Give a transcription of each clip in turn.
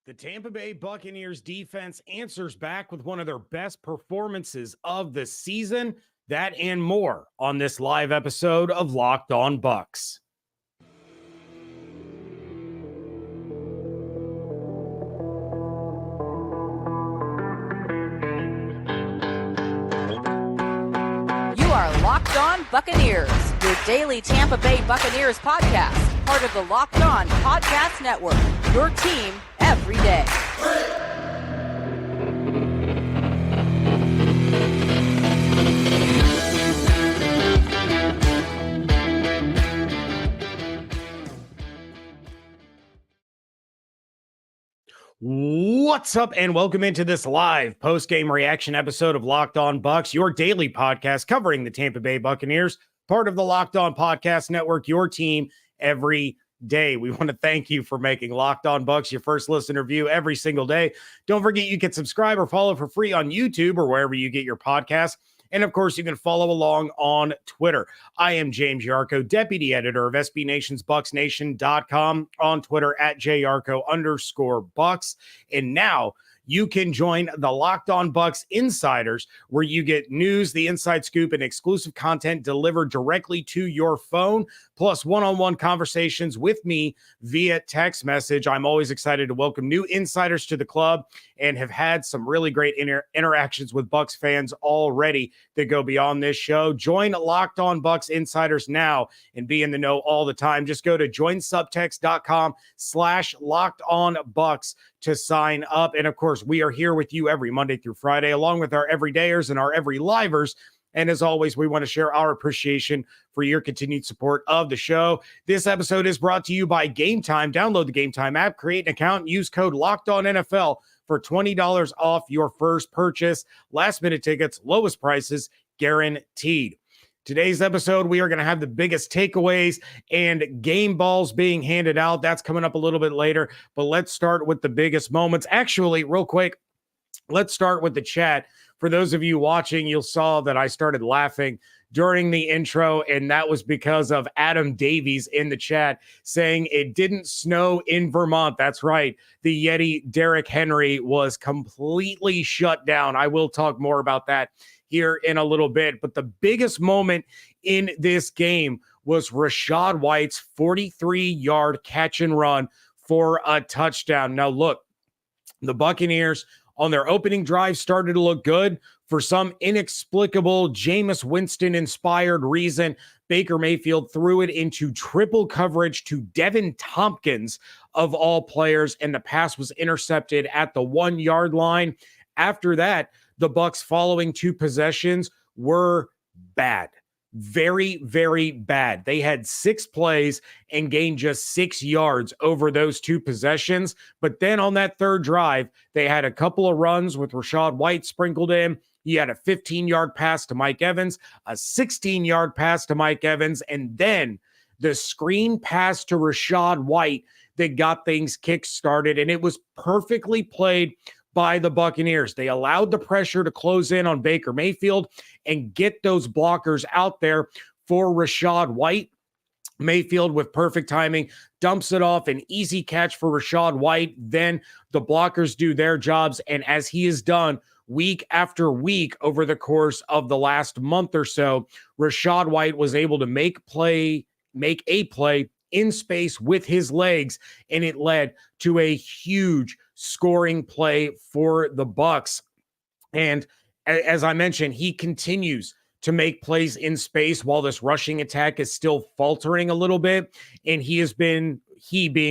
The Tampa Bay Buccaneers defense answers back with one of their best performances of the season. That and more on this live episode of Locked On Bucs. You are Locked On Buccaneers, your daily Tampa Bay Buccaneers podcast, part of the Locked On Podcast Network, your team every day. What's up, and welcome into this live post-game reaction episode of Locked On Bucs, your daily podcast covering the Tampa Bay Buccaneers, part of the Locked On Podcast Network, your team every day. We want to thank you for making Locked On Bucs your first listener view every single day. Don't forget you can subscribe or follow for free on YouTube or wherever you get your podcasts. And of course, you can follow along on Twitter. I am James Yarcho, deputy editor of SB Nation's BucsNation.com, on Twitter at JYarcho_Bucs. And now you can join the Locked On Bucs Insiders, where you get news, the inside scoop, and exclusive content delivered directly to your phone, plus one-on-one conversations with me via text message. I'm always excited to welcome new insiders to the club and have had some really great interactions with Bucs fans already that go beyond this show. Join Locked On Bucs Insiders now and be in the know all the time. Just go to joinsubtext.com/LockedOnBucs to sign up. And of course, we are here with you every Monday through Friday, along with our everydayers and our every livers. And as always, we want to share our appreciation for your continued support of the show. This episode is brought to you by Game Time. Download the Game Time app, create an account, and use code LOCKEDONNFL for $20 off your first purchase. Last minute tickets, lowest prices guaranteed. Today's episode, we are going to have the biggest takeaways and game balls being handed out. That's coming up a little bit later, but let's start with the biggest moments. Actually, real quick, let's start with the chat. For those of you watching, you'll saw that I started laughing during the intro, and that was because of Adam Davies in the chat saying it didn't snow in Vermont. That's right. The Yeti Derrick Henry was completely shut down. I will talk more about that here in a little bit, but the biggest moment in this game was Rachaad White's 43-yard catch and run for a touchdown. Now, look, the Buccaneers on their opening drive started to look good. For some inexplicable Jameis Winston-inspired reason, Baker Mayfield threw it into triple coverage to Devin Tompkins, of all players, and the pass was intercepted at the 1-yard line. After that, the Bucs following two possessions were bad. Very, very bad. They had 6 plays and gained just 6 yards over those two possessions. But then on that third drive, they had a couple of runs with Rachaad White sprinkled in. He had a 15-yard pass to Mike Evans, a 16-yard pass to Mike Evans, and then the screen pass to Rachaad White that got things kick-started. And it was perfectly played by the Buccaneers. They allowed the pressure to close in on Baker Mayfield and get those blockers out there for Rachaad White. Mayfield, with perfect timing, dumps it off, an easy catch for Rachaad White. Then the blockers do their jobs, and as he has done week after week over the course of the last month or so, Rachaad White was able to make a play in space with his legs, and it led to a huge scoring play for the Bucs. And as I mentioned, he continues to make plays in space while this rushing attack is still faltering a little bit. And he being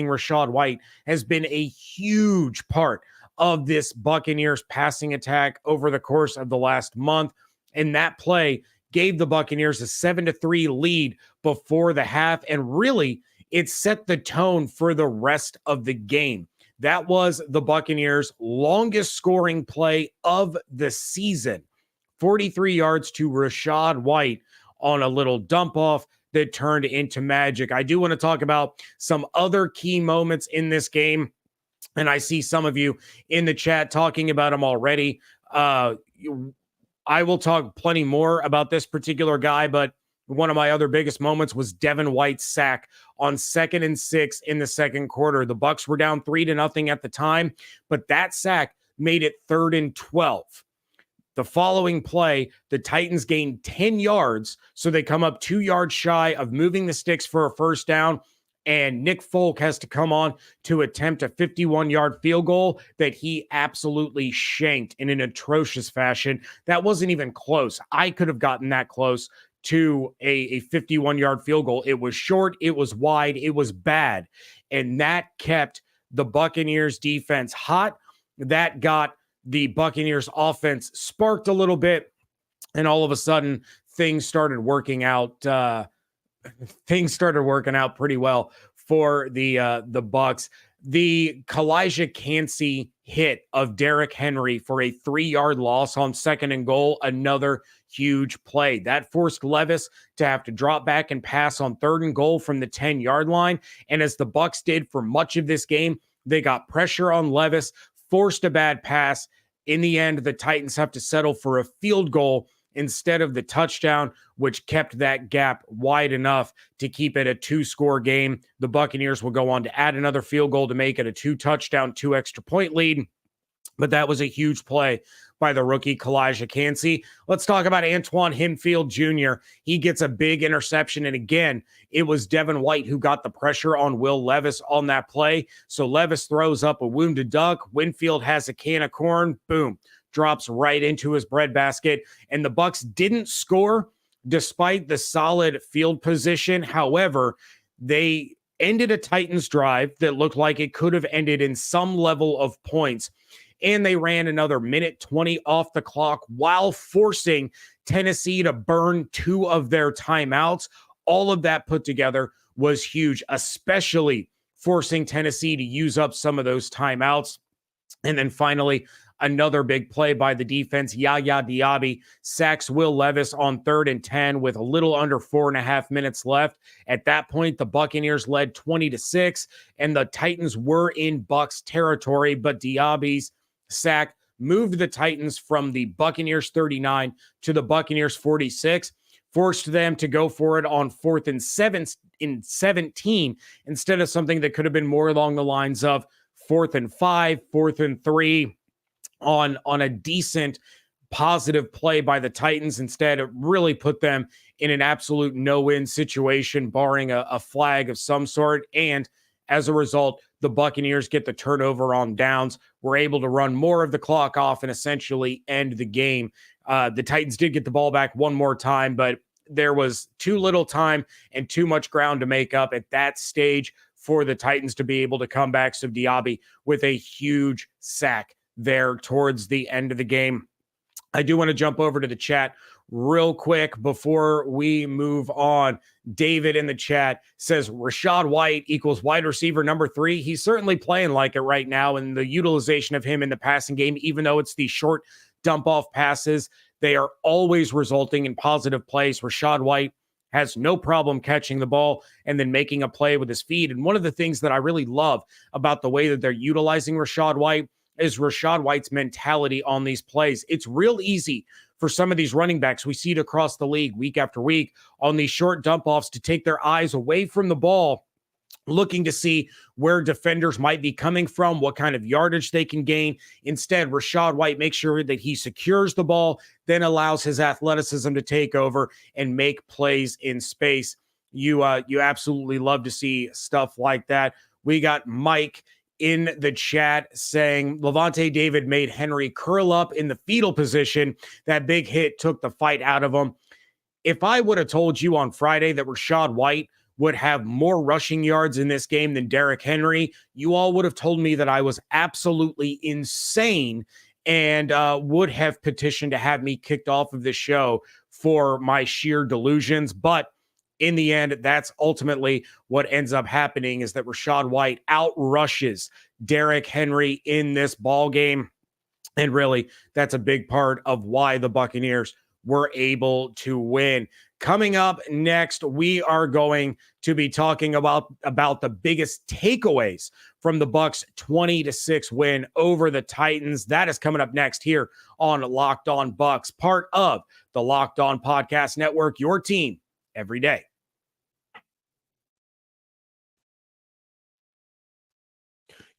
Rachaad White, has been a huge part of this Buccaneers passing attack over the course of the last month. And that play gave the Buccaneers a 7-3 lead before the half. And really, it set the tone for the rest of the game. That was the Buccaneers' longest scoring play of the season. 43 yards to Rachaad White on a little dump off that turned into magic. I do want to talk about some other key moments in this game, and I see some of you in the chat talking about them already. I will talk plenty more about this particular guy, but one of my other biggest moments was Devin White's sack on 2nd and 6 in the second quarter. The Bucs were down 3-0 at the time, but that sack made it 3rd and 12. The following play, the Titans gained 10 yards, so they come up 2 yards shy of moving the sticks for a first down, and Nick Folk has to come on to attempt a 51-yard field goal that he absolutely shanked in an atrocious fashion. That wasn't even close. I could have gotten that close to a 51-yard field goal. It was short, it was wide, it was bad, and that kept the Buccaneers defense hot. That got the Buccaneers offense sparked a little bit, and all of a sudden things started working out pretty well for the Bucs. The Kalijah Cansey hit of Derrick Henry for a 3-yard loss on 2nd and goal, another huge play. That forced Levis to have to drop back and pass on 3rd and goal from the 10-yard line. And as the Bucs did for much of this game, they got pressure on Levis, forced a bad pass. In the end, the Titans have to settle for a field goal instead of the touchdown, which kept that gap wide enough to keep it a 2-score game. The Buccaneers will go on to add another field goal to make it a 2-touchdown, 2 extra point lead. But that was a huge play by the rookie Kalijah Cansey. Let's talk about Antoine Hinfield Jr. He gets a big interception. And again, it was Devin White who got the pressure on Will Levis on that play. So Levis throws up a wounded duck. Winfield has a can of corn. Boom. Drops right into his breadbasket. And the Bucs didn't score despite the solid field position. However, they ended a Titans drive that looked like it could have ended in some level of points. And they ran another 1:20 off the clock while forcing Tennessee to burn 2 of their timeouts. All of that put together was huge, especially forcing Tennessee to use up some of those timeouts. And then finally, another big play by the defense. Yaya Diaby sacks Will Levis on 3rd and 10 with a little under 4.5 minutes left. At that point, the Buccaneers led 20-6, and the Titans were in Bucs territory, but Diaby's sack moved the Titans from the Buccaneers 39 to the Buccaneers 46, forced them to go for it on 4th and 17 instead of something that could have been more along the lines of 4th and 5, 4th and 3 on a decent positive play by the Titans. Instead, it really put them in an absolute no-win situation, barring a flag of some sort. And as a result, the Buccaneers get the turnover on downs. We're able to run more of the clock off and essentially end the game. The Titans did get the ball back one more time, but there was too little time and too much ground to make up at that stage for the Titans to be able to come back. So Diaby with a huge sack there towards the end of the game. I do want to jump over to the chat real quick before we move on. David in the chat says Rachaad White equals wide receiver number 3. He's certainly playing like it right now, and the utilization of him in the passing game, even though it's the short dump off passes, they are always resulting in positive plays. Rachaad White has no problem catching the ball and then making a play with his feet. And one of the things that I really love about the way that they're utilizing Rachaad White is Rachaad White's mentality on these plays. It's real easy for some of these running backs. We see it across the league week after week on these short dump offs to take their eyes away from the ball, looking to see where defenders might be coming from, what kind of yardage they can gain. Instead, Rachaad White makes sure that he secures the ball, then allows his athleticism to take over and make plays in space. You absolutely love to see stuff like that. We got Mike in the chat saying Lavonte David made Henry curl up in the fetal position. That big hit took the fight out of him. If I would have told you on Friday that Rachaad White would have more rushing yards in this game than Derrick Henry, you all would have told me that I was absolutely insane and would have petitioned to have me kicked off of this show for my sheer delusions. But in the end, that's ultimately what ends up happening, is that Rachaad White outrushes Derrick Henry in this ball game. And really, that's a big part of why the Buccaneers were able to win. Coming up next, we are going to be talking about the biggest takeaways from the Bucs 20-6 win over the Titans. That is coming up next here on Locked On Bucs, part of the Locked On Podcast Network, your team every day.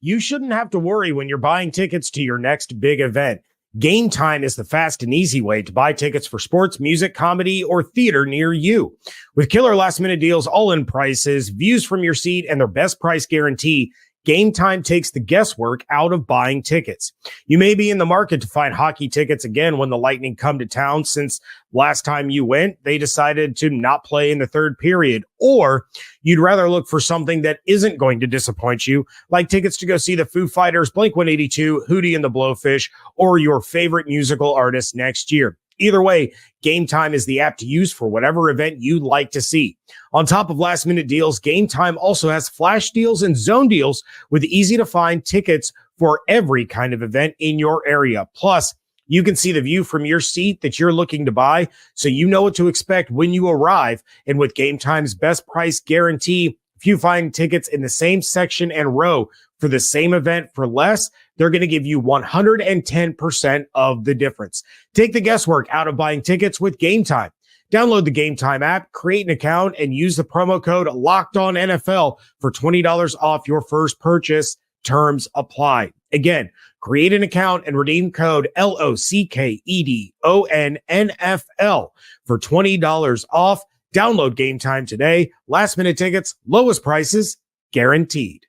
You shouldn't have to worry when you're buying tickets to your next big event. Game Time is the fast and easy way to buy tickets for sports, music, comedy, or theater near you. With killer last-minute deals, all-in prices, views from your seat, and their best price guarantee, Game Time takes the guesswork out of buying tickets. You may be in the market to find hockey tickets again when the Lightning come to town, since last time you went, they decided to not play in the third period. Or you'd rather look for something that isn't going to disappoint you, like tickets to go see the Foo Fighters, Blink-182, Hootie and the Blowfish, or your favorite musical artist next year. Either way, Game Time is the app to use for whatever event you'd like to see. On top of last-minute deals, Game Time also has flash deals and zone deals with easy-to-find tickets for every kind of event in your area. Plus, you can see the view from your seat that you're looking to buy, so you know what to expect when you arrive. And with Game Time's best price guarantee, if you find tickets in the same section and row for the same event for less, they're going to give you 110% of the difference. Take the guesswork out of buying tickets with Game Time. Download the Game Time app, create an account, and use the promo code LOCKEDONNFL for $20 off your first purchase. Terms apply. Again, create an account and redeem code LOCKEDONNFL for $20 off. Download Game Time today. Last minute tickets, lowest prices, guaranteed.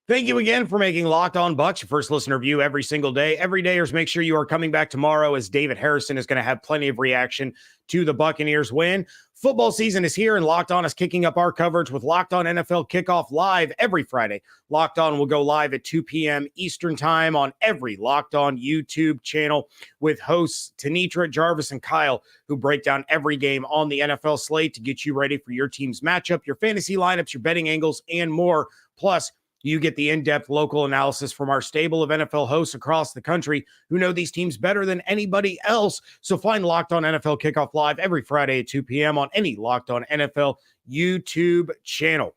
Thank you again for making Locked On Bucs your first listener view every single day. Everydayers, make sure you are coming back tomorrow, as David Harrison is going to have plenty of reaction to the Buccaneers win. Football season is here, and Locked On is kicking up our coverage with Locked On NFL Kickoff live every Friday. Locked On will go live at 2 p.m. Eastern time on every Locked On YouTube channel with hosts Tanitra, Jarvis, and Kyle, who break down every game on the NFL slate to get you ready for your team's matchup, your fantasy lineups, your betting angles, and more. Plus, you get the in-depth local analysis from our stable of NFL hosts across the country who know these teams better than anybody else. So find Locked On NFL Kickoff live every Friday at 2 p.m. on any Locked On NFL YouTube channel.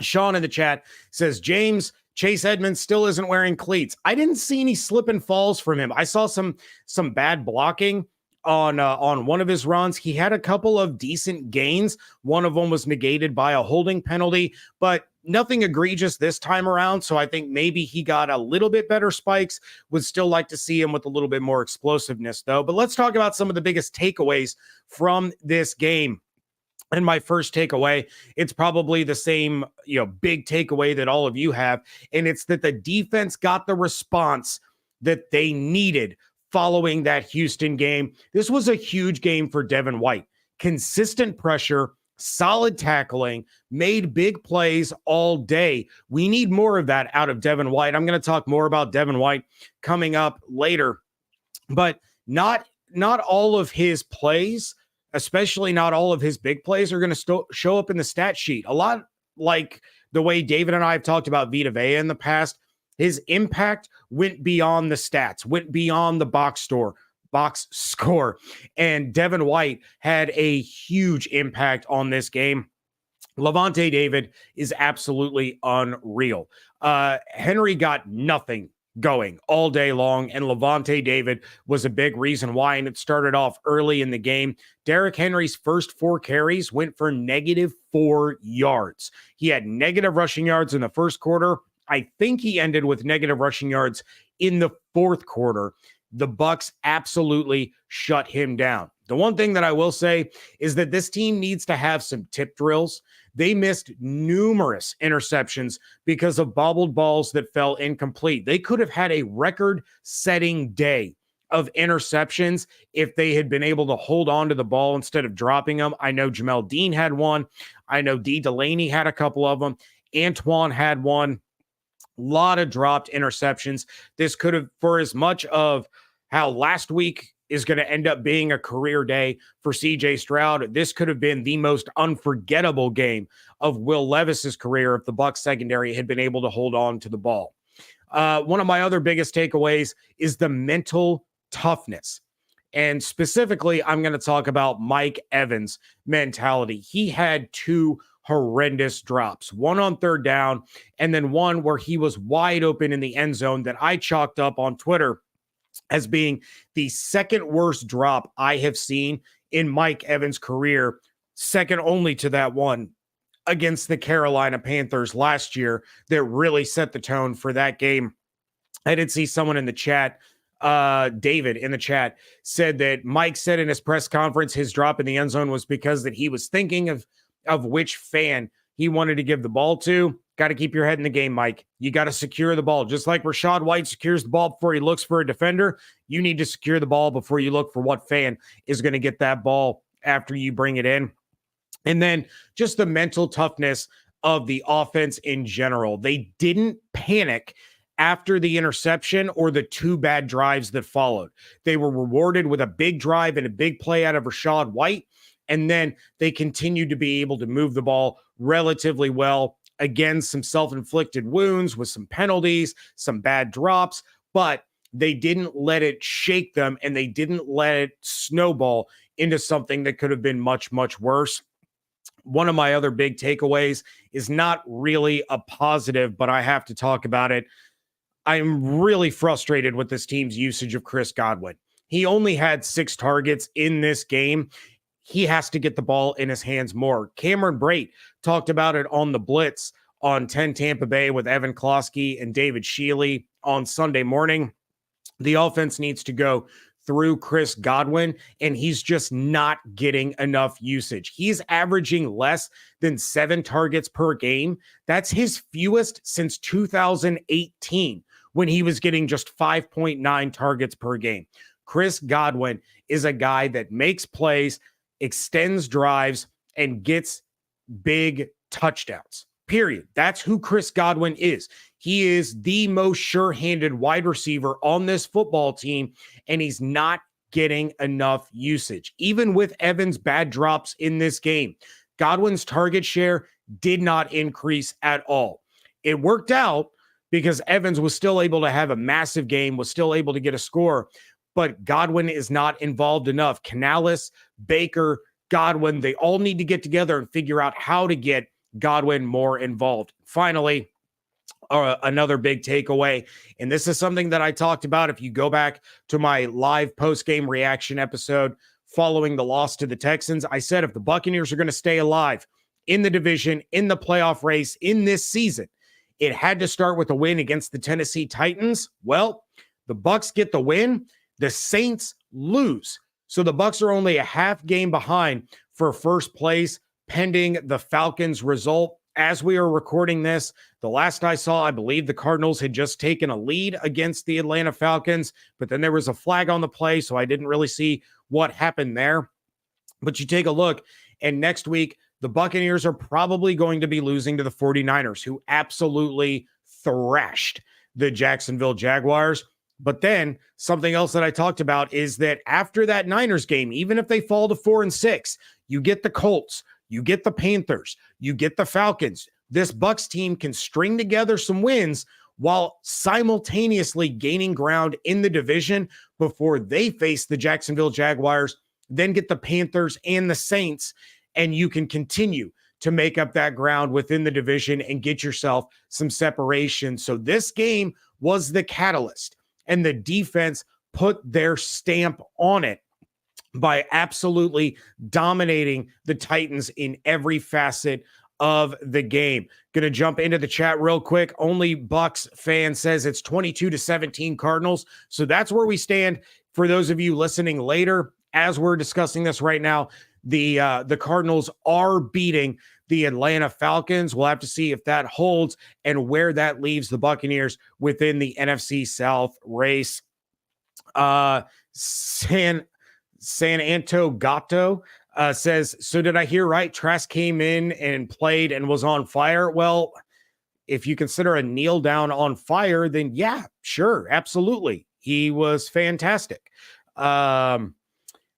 Sean in the chat says, James, Chase Edmonds still isn't wearing cleats. I didn't see any slip and falls from him. I saw some bad blocking on one of his runs. He had a couple of decent gains. One of them was negated by a holding penalty, but nothing egregious this time around. So I think maybe he got a little bit better spikes. Would still like to see him with a little bit more explosiveness though. But let's talk about some of the biggest takeaways from this game. And my first takeaway, it's probably the same, big takeaway that all of you have. And it's that the defense got the response that they needed following that Houston game. This was a huge game for Devin White. Consistent pressure, solid tackling, made big plays all day. We need more of that out of Devin White. I'm going to talk more about Devin White coming up later, but not all of his plays, especially not all of his big plays, are going to show up in the stat sheet. A lot like the way David and I have talked about Vita Vea in the past. His impact went beyond the stats, went beyond the box score. And Devin White had a huge impact on this game. Lavonte David is absolutely unreal. Henry got nothing going all day long, and Lavonte David was a big reason why, and it started off early in the game. Derrick Henry's first 4 carries went for -4 yards. He had negative rushing yards in the first quarter. I think he ended with negative rushing yards in the fourth quarter. The Bucs absolutely shut him down. The one thing that I will say is that this team needs to have some tip drills. They missed numerous interceptions because of bobbled balls that fell incomplete. They could have had a record-setting day of interceptions if they had been able to hold on to the ball instead of dropping them. I know Jamel Dean had one. I know D. Delaney had a couple of them. Antoine had one. A lot of dropped interceptions. This could have, for as much of how last week is going to end up being a career day for CJ Stroud, this could have been the most unforgettable game of Will Levis's career if the Bucs secondary had been able to hold on to the ball. One of my other biggest takeaways is the mental toughness. And specifically, I'm going to talk about Mike Evans' mentality. He had 2 horrendous drops. One on third down, and then one where he was wide open in the end zone that I chalked up on Twitter as being the second worst drop I have seen in Mike Evans' career, second only to that one against the Carolina Panthers last year that really set the tone for that game. I did see someone in the chat, David in the chat, said that Mike said in his press conference his drop in the end zone was because that he was thinking of which fan he wanted to give the ball to. Got to keep your head in the game, Mike. You got to secure the ball. Just like Rachaad White secures the ball before he looks for a defender, you need to secure the ball before you look for what fan is going to get that ball after you bring it in. And then just the mental toughness of the offense in general. They didn't panic after the interception or the two bad drives that followed. They were rewarded with a big drive and a big play out of Rachaad White. And then they continued to be able to move the ball relatively well. Again, some self-inflicted wounds with some penalties, some bad drops, but they didn't let it shake them and they didn't let it snowball into something that could have been much, much worse. One of my other big takeaways is not really a positive, but I have to talk about it. I'm really frustrated with this team's usage of Chris Godwin. He only had 6 targets in this game. He has to get the ball in his hands more. Cameron Brate talked about it on the Blitz on 10 Tampa Bay with Evan Klosky and David Shealy on Sunday morning. The offense needs to go through Chris Godwin, and he's just not getting enough usage. He's averaging less than 7 targets per game. That's his fewest since 2018, when he was getting just 5.9 targets per game. Chris Godwin is a guy that makes plays, extends drives, and gets big touchdowns. Period. That's who Chris Godwin is. He is the most sure-handed wide receiver on this football team, and he's not getting enough usage. Even with Evans' bad drops in this game, Godwin's target share did not increase at all. It worked out because Evans was still able to have a massive game, was still able to get a score, but Godwin is not involved enough. Canales, Baker, Godwin, they all need to get together and figure out how to get Godwin more involved. Finally, another big takeaway, and this is something that I talked about if you go back to my live post-game reaction episode following the loss to the Texans. I said if the Buccaneers are going to stay alive in the division, in the playoff race, in this season, it had to start with a win against the Tennessee Titans. Well, the Bucs get the win. The Saints lose. So the Bucs are only a half game behind for first place, pending the Falcons result. As we are recording this, the last I saw, I believe the Cardinals had just taken a lead against the Atlanta Falcons, but then there was a flag on the play, so I didn't really see what happened there. But you take a look, and next week, the Buccaneers are probably going to be losing to the 49ers, who absolutely thrashed the Jacksonville Jaguars. But then something else that I talked about is that after that Niners game, even if they fall to 4-6, you get the Colts, you get the Panthers, you get the Falcons. This Bucs team can string together some wins while simultaneously gaining ground in the division before they face the Jacksonville Jaguars, then get the Panthers and the Saints, and you can continue to make up that ground within the division and get yourself some separation. So this game was the catalyst, and the defense put their stamp on it by absolutely dominating the Titans in every facet of the game. Going to jump into the chat real quick. Only Bucs fan says it's 22-17 Cardinals. So that's where we stand. For those of you listening later, as we're discussing this right now, the Cardinals are beating the Atlanta Falcons. We'll have to see if that holds and where that leaves the Buccaneers within the NFC South race. San Anto Gatto says, so did I hear right? Trask came in and played and was on fire. Well, if you consider a kneel down on fire, then yeah, sure. Absolutely. He was fantastic.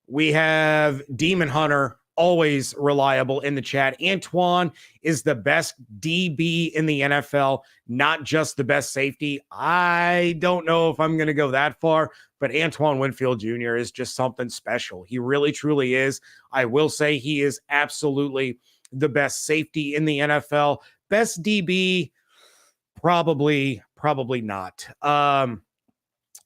We have Demon Hunter, always reliable in the chat. Antoine is the best DB in the NFL, not just the best safety. I don't know if I'm going to go that far, but Antoine Winfield Jr. is just something special. He really, truly is. I will say he is absolutely the best safety in the NFL. Best DB, probably not.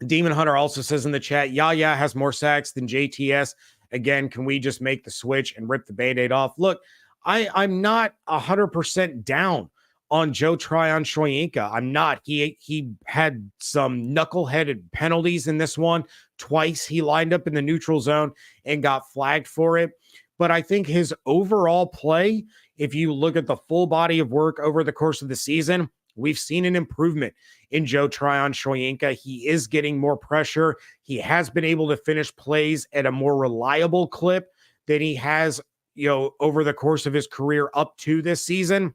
Demon Hunter also says in the chat, Yaya has more sacks than JTS. Again, can we just make the switch and rip the Band-Aid off? Look, I'm not 100% down on Joe Tryon-Shoyinka. I'm not. He had some knuckleheaded penalties in this one. Twice he lined up in the neutral zone and got flagged for it. But I think his overall play, if you look at the full body of work over the course of the season, we've seen an improvement in Joe Tryon-Shoyinka. He is getting more pressure. He has been able to finish plays at a more reliable clip than he has, over the course of his career up to this season.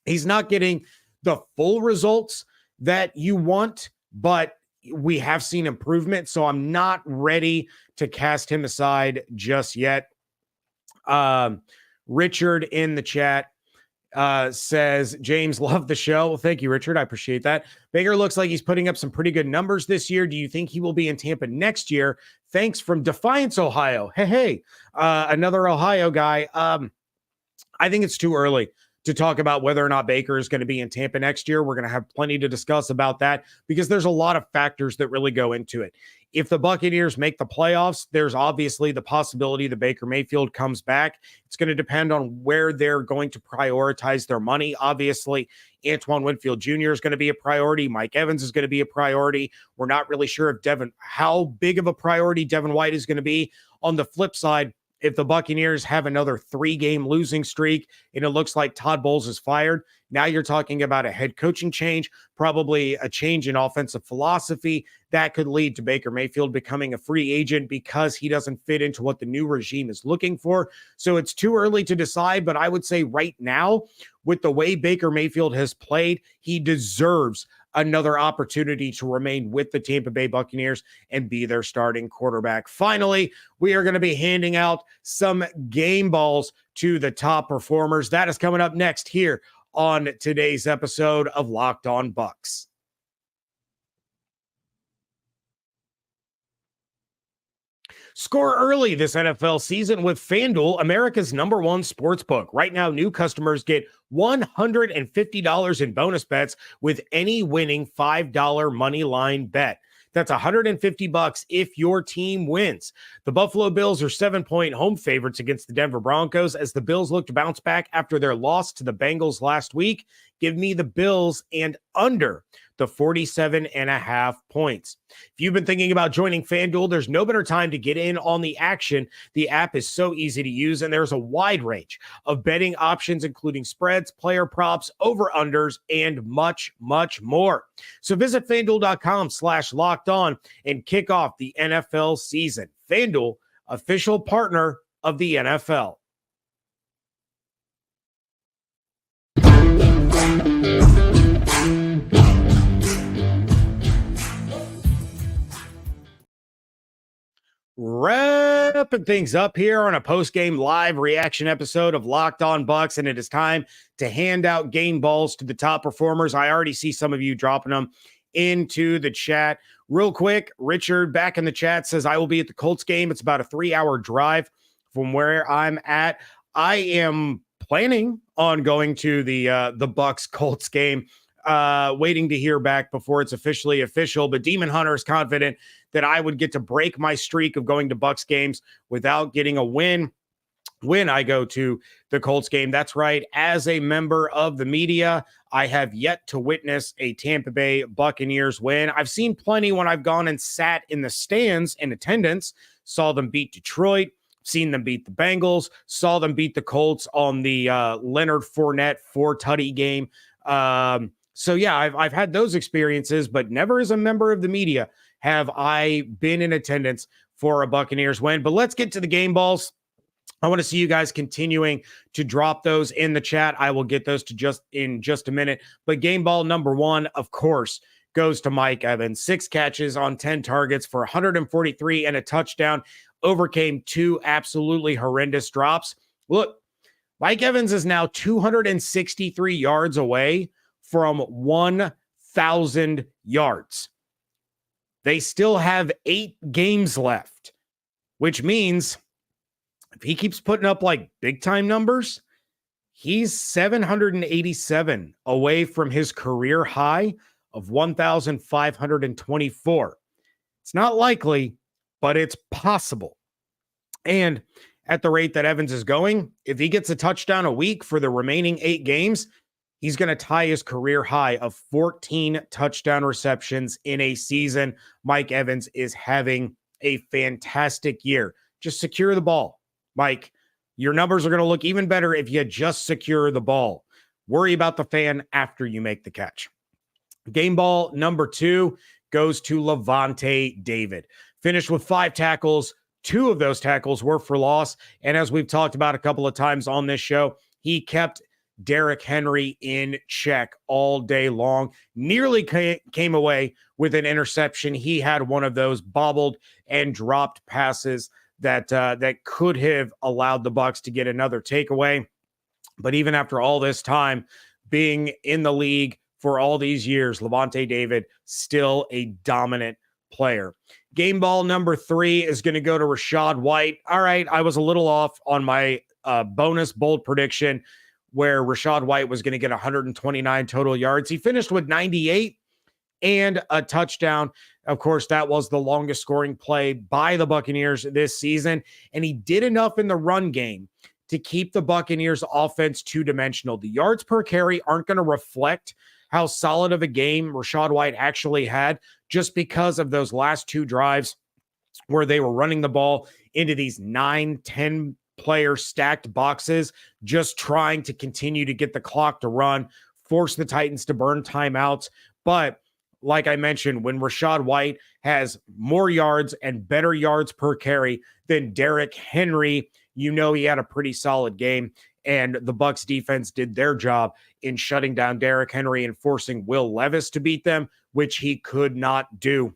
He's not getting the full results that you want, but we have seen improvement. So I'm not ready to cast him aside just yet. Richard in the chat says, James, love the show. Well, thank you, Richard. I appreciate that. Baker looks like he's putting up some pretty good numbers this year. Do you think he will be in Tampa next year? Thanks from Defiance, Ohio. Hey, another Ohio guy. I think it's too early to talk about whether or not Baker is going to be in Tampa next year. We're going to have plenty to discuss about that because there's a lot of factors that really go into it. If the Buccaneers make the playoffs, there's obviously the possibility that Baker Mayfield comes back. It's going to depend on where they're going to prioritize their money. Obviously, Antoine Winfield Jr. is going to be a priority. Mike Evans is going to be a priority. We're not really sure if how big of a priority Devin White is going to be. On the flip side, if the Buccaneers have another 3-game losing streak and it looks like Todd Bowles is fired, now you're talking about a head coaching change, probably a change in offensive philosophy that could lead to Baker Mayfield becoming a free agent because he doesn't fit into what the new regime is looking for. So it's too early to decide, but I would say right now, with the way Baker Mayfield has played, he deserves another opportunity to remain with the Tampa Bay Buccaneers and be their starting quarterback. Finally, we are going to be handing out some game balls to the top performers. That is coming up next here on today's episode of Locked On Bucs. Score early this NFL season with FanDuel, America's #1 sportsbook. Right now, new customers get $150 in bonus bets with any winning $5 money line bet. That's $150 if your team wins. The Buffalo Bills are 7-point home favorites against the Denver Broncos as the Bills look to bounce back after their loss to the Bengals last week. Give me the Bills and under the 47.5 points. If you've been thinking about joining FanDuel, there's no better time to get in on the action. The app is so easy to use, and there's a wide range of betting options, including spreads, player props, over-unders, and much, much more. So visit FanDuel.com/lockedon and kick off the NFL season. FanDuel, official partner of the NFL. Wrapping things up here on a post-game live reaction episode of Locked On Bucs, and it is time to hand out game balls to the top performers. I already see some of you dropping them into the chat. Real quick, Richard back in the chat says, I will be at the Colts game. It's about a 3-hour drive from where I'm at. I am planning on going to the Bucs Colts game, waiting to hear back before it's officially official. But Demon Hunter is confident that I would get to break my streak of going to Bucs games without getting a win when I go to the Colts game. That's right. As a member of the media, I have yet to witness a Tampa Bay Buccaneers win. I've seen plenty when I've gone and sat in the stands in attendance, saw them beat Detroit, seen them beat the Bengals, saw them beat the Colts on the Leonard Fournette 4-tutty game. So yeah, I've had those experiences, but never as a member of the media have I been in attendance for a Buccaneers win. But let's get to the game balls. I want to see you guys continuing to drop those in the chat. I will get those to just a minute. But game ball number 1, of course, goes to Mike Evans. 6 catches on 10 targets for 143 and a touchdown. Overcame 2 absolutely horrendous drops. Look, Mike Evans is now 263 yards away from 1,000 yards. They still have 8 games left, which means if he keeps putting up like big time numbers, He's 787 away from his career high of 1,524. It's not likely, but it's possible. And at the rate that Evans is going, if he gets a touchdown a week for the remaining 8 games, he's going to tie his career high of 14 touchdown receptions in a season. Mike Evans is having a fantastic year. Just secure the ball. Mike, your numbers are going to look even better if you just secure the ball. Worry about the fan after you make the catch. Game ball number 2 goes to Lavonte David. Finished with 5 tackles. 2 of those tackles were for loss. And as we've talked about a couple of times on this show, he kept Derrick Henry in check all day long. Nearly came away with an interception. He had one of those bobbled and dropped passes that could have allowed the Bucs to get another takeaway. But even after all this time being in the league for all these years, Lavonte David still a dominant player. Game ball number 3 is going to go to Rachaad White. All right, I was a little off on my bonus bold prediction where Rachaad White was going to get 129 total yards. He finished with 98 and a touchdown. Of course, that was the longest scoring play by the Buccaneers this season, and he did enough in the run game to keep the Buccaneers offense two-dimensional. The yards per carry aren't going to reflect how solid of a game Rachaad White actually had, just because of those last 2 drives where they were running the ball into these 9-10 player stacked boxes, just trying to continue to get the clock to run, force the Titans to burn timeouts. But like I mentioned, when Rachaad White has more yards and better yards per carry than Derrick Henry, you know he had a pretty solid game. And the Bucs defense did their job in shutting down Derrick Henry and forcing Will Levis to beat them, which he could not do.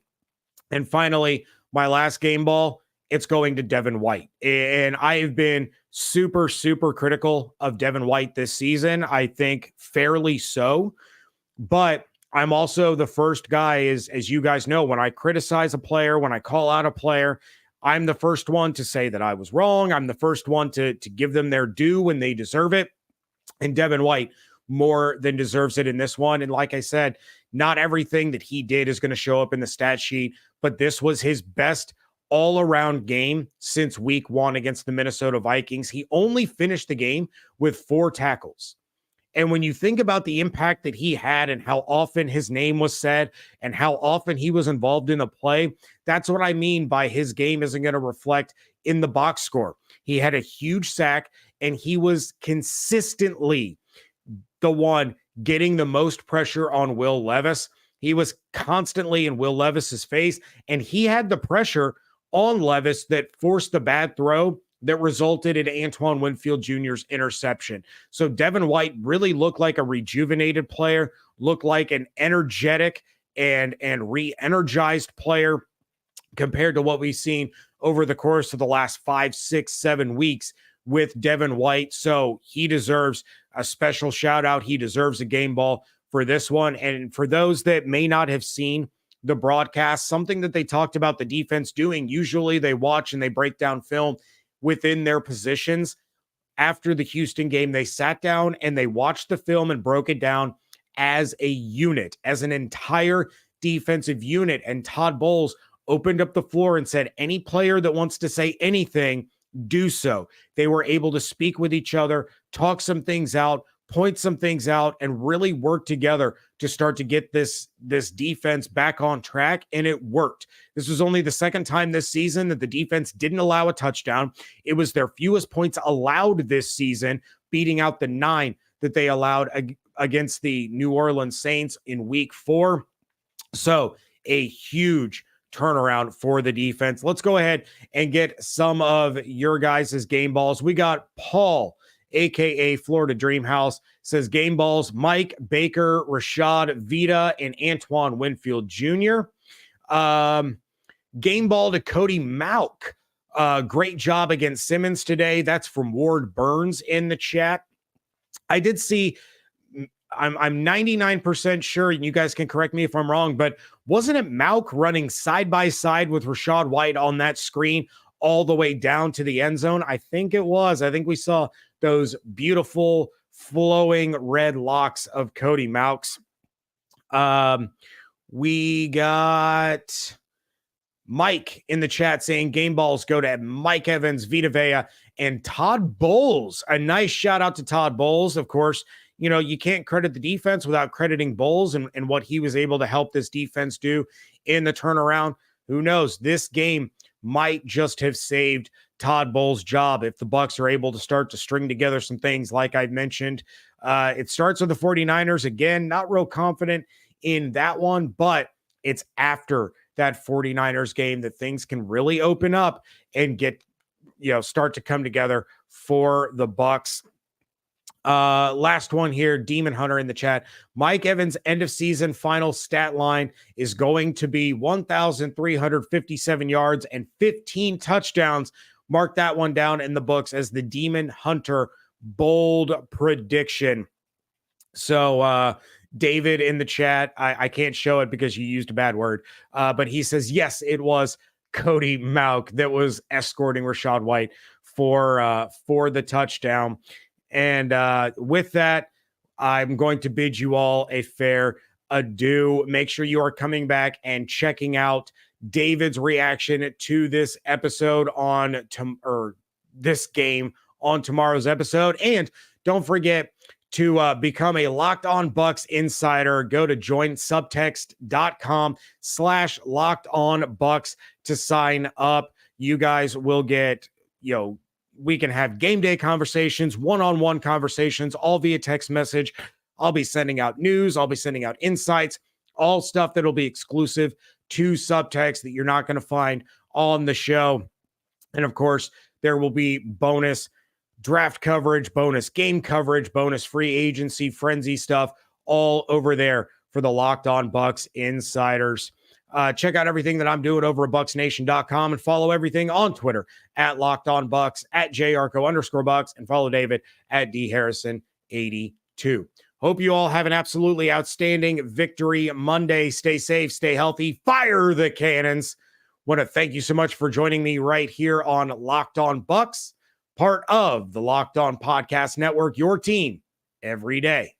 And finally, my last game ball, it's going to Devin White. And I have been super, super critical of Devin White this season. I think fairly so. But I'm also the first guy, as you guys know, when I criticize a player, when I call out a player, I'm the first one to say that I was wrong. I'm the first one to give them their due when they deserve it. And Devin White more than deserves it in this one. And like I said, not everything that he did is going to show up in the stat sheet, but this was his best all-around game since week 1 against the Minnesota Vikings. He only finished the game with 4 tackles. And when you think about the impact that he had and how often his name was said and how often he was involved in the play, that's what I mean by his game isn't going to reflect in the box score. He had a huge sack, and he was consistently the one getting the most pressure on Will Levis. He was constantly in Will Levis's face, and he had the pressure on Levis that forced the bad throw that resulted in Antoine Winfield Jr.'s interception. So Devin White really looked like a rejuvenated player, looked like an energetic and re-energized player compared to what we've seen over the course of the last 5, 6, 7 weeks with Devin White. So he deserves a special shout out. He deserves a game ball for this one. And for those that may not have seen the broadcast, something that they talked about the defense doing, usually they watch and they break down film within their positions. After the Houston game, they sat down and they watched the film and broke it down as a unit, as an entire defensive unit. And Todd Bowles opened up the floor and said, any player that wants to say anything, do so. They were able to speak with each other, talk some things out, point some things out, and really work together to start to get this defense back on track, and it worked. This was only the second time this season that the defense didn't allow a touchdown. It was their fewest points allowed this season, beating out the 9 that they allowed against the New Orleans Saints in week 4. So a huge turnaround for the defense. Let's go ahead and get some of your guys' game balls. We got Paul, aka Florida Dreamhouse, says game balls: Mike, Baker, Rashad, Vita, and Antoine Winfield Jr. Game ball to Cody Mauk. Great job against Simmons today. That's from Ward Burns in the chat. I did see, I'm 99% sure, and you guys can correct me if I'm wrong, but wasn't it Mauk running side by side with Rachaad White on that screen all the way down to the end zone? I think it was. I think we saw those beautiful flowing red locks of Cody Maux. We got Mike in the chat saying game balls go to Mike Evans, Vita Vea, and Todd Bowles. A nice shout out to Todd Bowles. Of course, you know, you can't credit the defense without crediting Bowles and what he was able to help this defense do in the turnaround. Who knows? This game might just have saved Todd Bowles' job if the Bucs are able to start to string together some things like I mentioned. It starts with the 49ers. Again, not real confident in that one, but it's after that 49ers game that things can really open up and get, you know, start to come together for the Bucs. Last one here, Demon Hunter in the chat. Mike Evans' end of season final stat line is going to be 1,357 yards and 15 touchdowns. Mark that one down in the books as the Demon Hunter bold prediction. So, David in the chat, I can't show it because you used a bad word, but he says, yes, it was Cody Maux that was escorting Rachaad White for the touchdown. And with that, I'm going to bid you all a fair adieu. Make sure you are coming back and checking out David's reaction to this episode this game on tomorrow's episode. And don't forget to become a Locked On Bucs insider. Go to join subtext.com/LockedOnBucs to sign up. You guys will get, we can have game day conversations, one-on-one conversations, all via text message. I'll be sending out news. I'll be sending out insights, all stuff that'll be exclusive to Subtext that you're not going to find on the show. And of course, there will be bonus draft coverage, bonus game coverage, bonus free agency frenzy stuff all over there for the Locked On Bucs insiders. Check out everything that I'm doing over at BucsNation.com and follow everything on Twitter at Locked On Bucs, at JYarcho_Bucs, and follow David at DHarrison82. Hope you all have an absolutely outstanding Victory Monday. Stay safe, stay healthy, fire the cannons. Want to thank you so much for joining me right here on Locked On Bucs, part of the Locked On Podcast Network, your team every day.